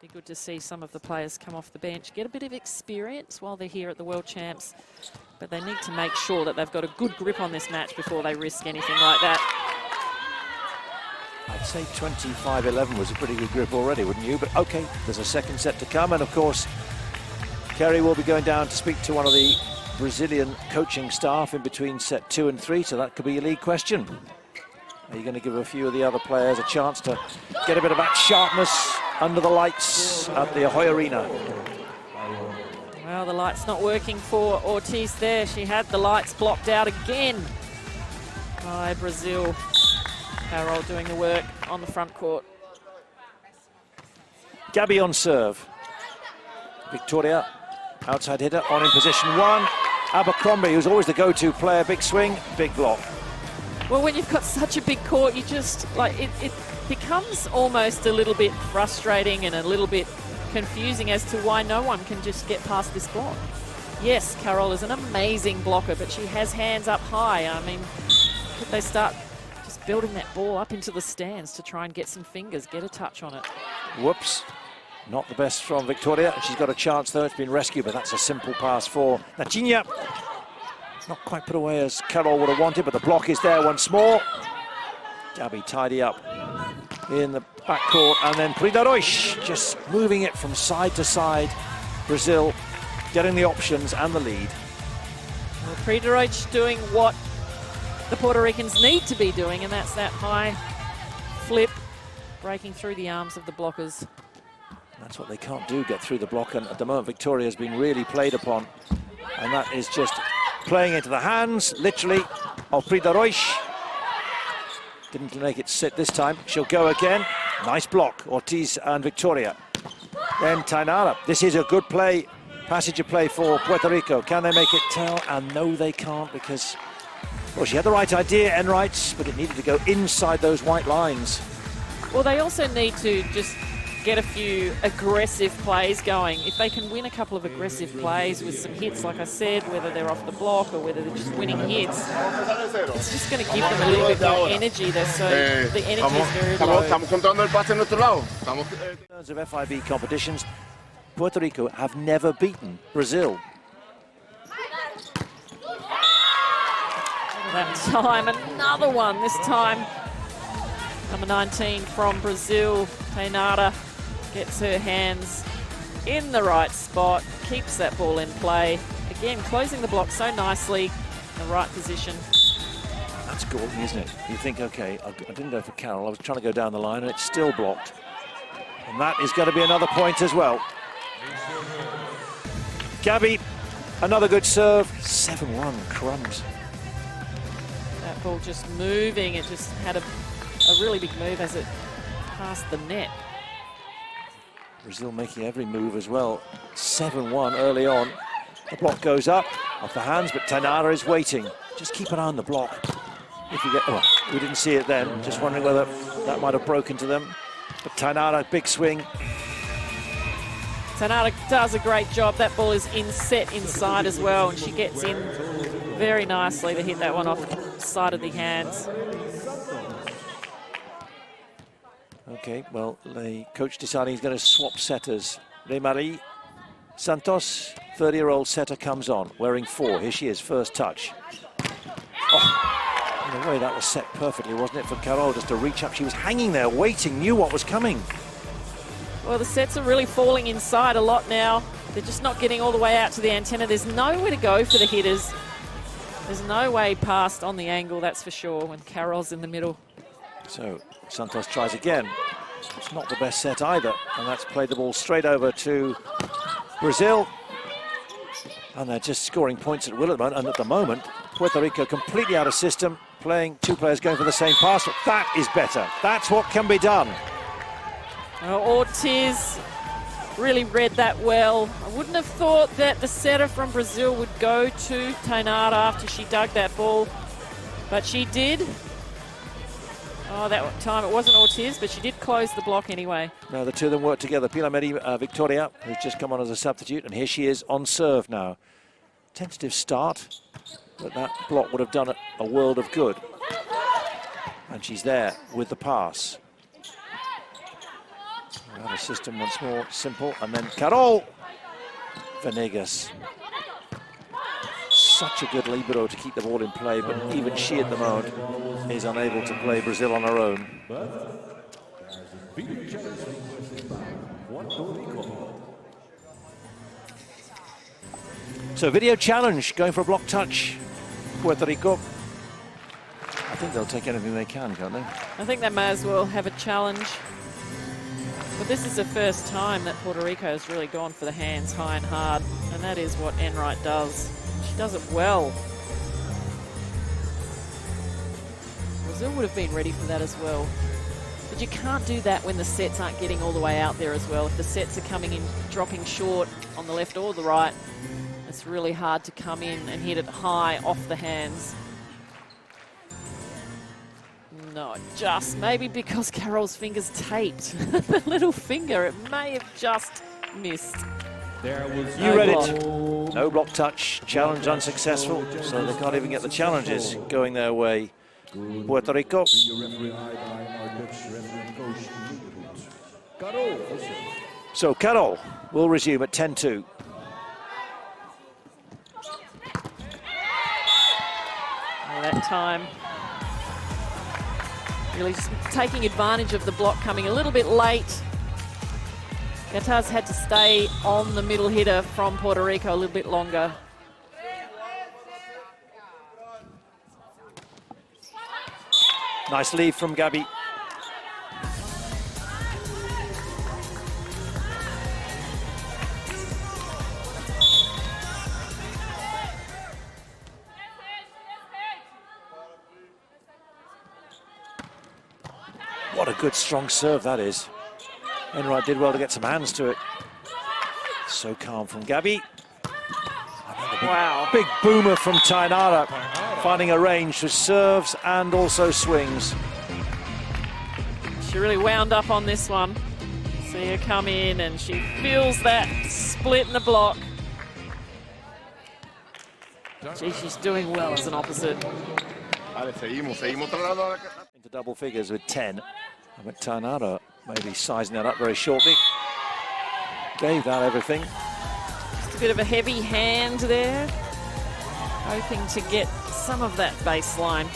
Be good to see some of the players come off the bench, get a bit of experience while they're here at the World Champs, but they need to make sure that they've got a good grip on this match before they risk anything like that. I'd say 25-11 was a pretty good grip already, wouldn't you? But okay, there's a second set to come, and of course, Kerry will be going down to speak to one of the Brazilian coaching staff in between set 2 and 3, so that could be a lead question. Are you going to give a few of the other players a chance to get a bit of that sharpness under the lights at the Ahoy Arena? Well, the light's not working for Ortiz there. She had the lights blocked out again by Brazil. Carol doing the work on the front court. Gabby on serve. Victoria, outside hitter, on in position 1. Abercrombie, who's always the go-to player, big swing, big block. Well, when you've got such a big court, you just, like, it becomes almost a little bit frustrating and a little bit confusing as to why no one can just get past this block. Yes, Carol is an amazing blocker, but she has hands up high. I mean, could they start just building that ball up into the stands to try and get some fingers, get a touch on it? Whoops. Not the best from Victoria. She's got a chance, though. It's been rescued, but that's a simple pass for Natinha. Not quite put away as Carol would have wanted, but the block is there once more. Gabby tidy up in the backcourt, and then Pridaroish just moving it from side to side. Brazil getting the options and the lead. Well, Pridaroish doing what the Puerto Ricans need to be doing, and that's that high flip, breaking through the arms of the blockers. That's what they can't do, get through the block, and at the moment Victoria has been really played upon, and that is just playing into the hands, literally, of Pridaroish. Didn't make it sit this time. She'll go again. Nice block, Ortiz and Victoria. Then Tainara. This is a good play, passage of play for Puerto Rico. Can they make it tell? And no, they can't, because, well, she had the right idea, Enright, but it needed to go inside those white lines. Well, they also need to just get a few aggressive plays going. If they can win a couple of aggressive plays with some hits, like I said, whether they're off the block or whether they're just winning hits, it's just going to give them a little bit more energy. So the energy is very low. In terms of FIV competitions, Puerto Rico have never beaten Brazil. That time, another one, this time number 19 from Brazil, Tainara, gets her hands in the right spot, keeps that ball in play. Again, closing the block so nicely, in the right position. That's Gordon, isn't it? You think, okay, I didn't go for Carol, I was trying to go down the line and it's still blocked. And that is going to be another point as well. Gabby, another good serve, 7-1, crumbs. That ball just moving, it just had a really big move as it passed the net. Brazil making every move as well. 7-1 early on. The block goes up, off the hands, but Tainara is waiting. Just keep an eye on the block. If you get, well, we didn't see it then. Just wondering whether that might have broken to them. But Tainara, big swing. Tainara does a great job. That ball is set inside as well, and she gets in very nicely to hit that one off the side of the hands. Okay, well, the coach deciding he's going to swap setters. Remarie Santos, 30-year-old setter, comes on, wearing 4. Here she is, first touch. Oh, in a way, that was set perfectly, wasn't it, for Carol, just to reach up. She was hanging there, waiting, knew what was coming. Well, the sets are really falling inside a lot now. They're just not getting all the way out to the antenna. There's nowhere to go for the hitters. There's no way past on the angle, that's for sure, when Carol's in the middle. So Santos tries again. It's not the best set either, and that's played the ball straight over to Brazil. And they're just scoring points at will at the moment, and at the moment, Puerto Rico completely out of system, playing 2 players going for the same pass. But that is better. That's what can be done. Ortiz really read that well. I wouldn't have thought that the setter from Brazil would go to Tainara after she dug that ball, but she did. Oh, that time it wasn't Ortiz, but she did close the block anyway. Now the two of them work together. Pilameri Victoria, who's just come on as a substitute, and here she is on serve now. Tentative start, but that block would have done a world of good. And she's there with the pass. Now the system once more, simple, and then Carol Venegas. Such a good libero to keep the ball in play, but even she at the moment is unable to play Brazil on her own. So video challenge, going for a block touch, Puerto Rico. I think they'll take anything they can, can't they? I think they may as well have a challenge. But this is the first time that Puerto Rico has really gone for the hands high and hard, and that is what Enright does. She does it well. Brazil would have been ready for that as well. But you can't do that when the sets aren't getting all the way out there as well. If the sets are coming in, dropping short on the left or the right, it's really hard to come in and hit it high off the hands. No, just maybe because Carol's finger's taped. The little finger, it may have just missed. You read it. No block touch, challenge unsuccessful, so they can't even get the challenges going their way. Puerto Rico. So Carol will resume at 10-2. That time, really just taking advantage of the block coming a little bit late. Gataz had to stay on the middle hitter from Puerto Rico a little bit longer. Nice lead from Gabby. What a good strong serve that is. Enright did well to get some hands to it. So calm from Gabby. Wow. Big boomer from Tainara, finding a range for serves and also swings. She really wound up on this one. See her come in and she feels that split in the block. Gee, she's doing well as an opposite. Into double figures with 10. But Tainara maybe sizing that up very shortly. Gave that everything. Just a bit of a heavy hand there. Hoping to get some of that baseline.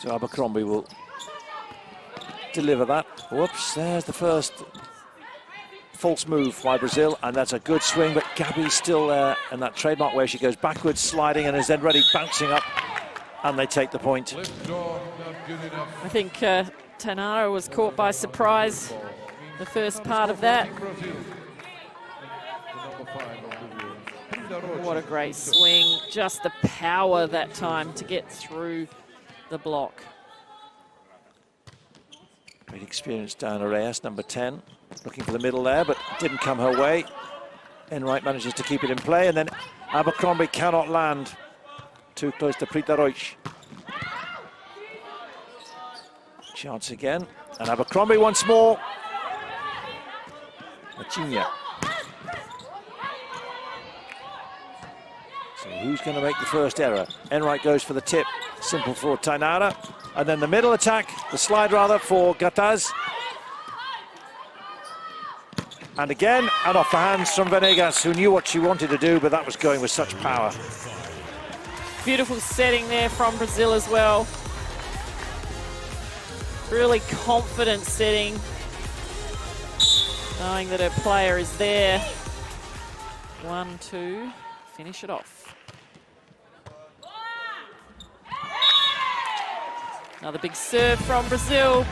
So Abercrombie will deliver that. Whoops, there's the first false move by Brazil, and that's a good swing, but Gabby's still there, and that trademark where she goes backwards, sliding, and is then ready, bouncing up, and they take the point. I think Tainara was caught by surprise the first part of that. What a great swing, just the power that time to get through the block. Great experience, Diana Reyes, number 10. Looking for the middle there, but didn't come her way. Enright manages to keep it in play, and then Abercrombie cannot land. Too close to Prita Roich. Chance again, and Abercrombie once more. Machinia. So who's going to make the first error? Enright goes for the tip, simple for Tainara. And then the middle attack, the slide rather, for Gataz. And again, and off the hands from Venegas, who knew what she wanted to do, but that was going with such power. Beautiful setting there from Brazil as well. Really confident setting, knowing that her player is there. 1-2, finish it off. Another big serve from Brazil.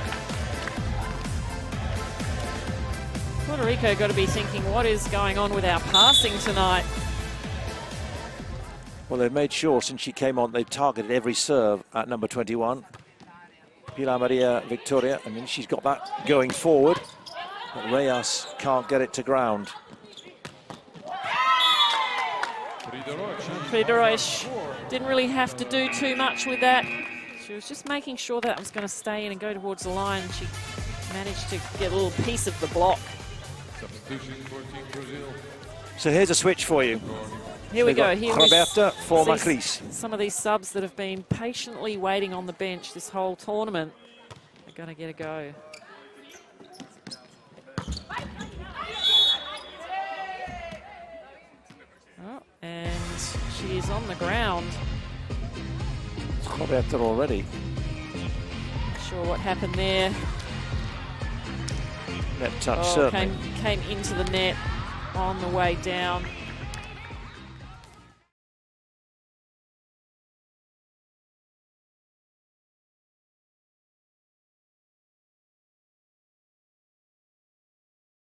Puerto Rico got to be thinking, what is going on with our passing tonight? Well, they've made sure since she came on, they've targeted every serve at number 21. Pilar Maria Victoria, I mean, she's got that going forward, but Reyes can't get it to ground. Prita Roich didn't really have to do too much with that. She was just making sure that was going to stay in and go towards the line. She managed to get a little piece of the block. So here's a switch for you. Here we go. Here Roberta for see Macris. some of these subs that have been patiently waiting on the bench this whole tournament are going to get a go. Oh, and she is on the ground. Roberta already. Not sure what happened there. Net touch, certainly. Came into the net on the way down.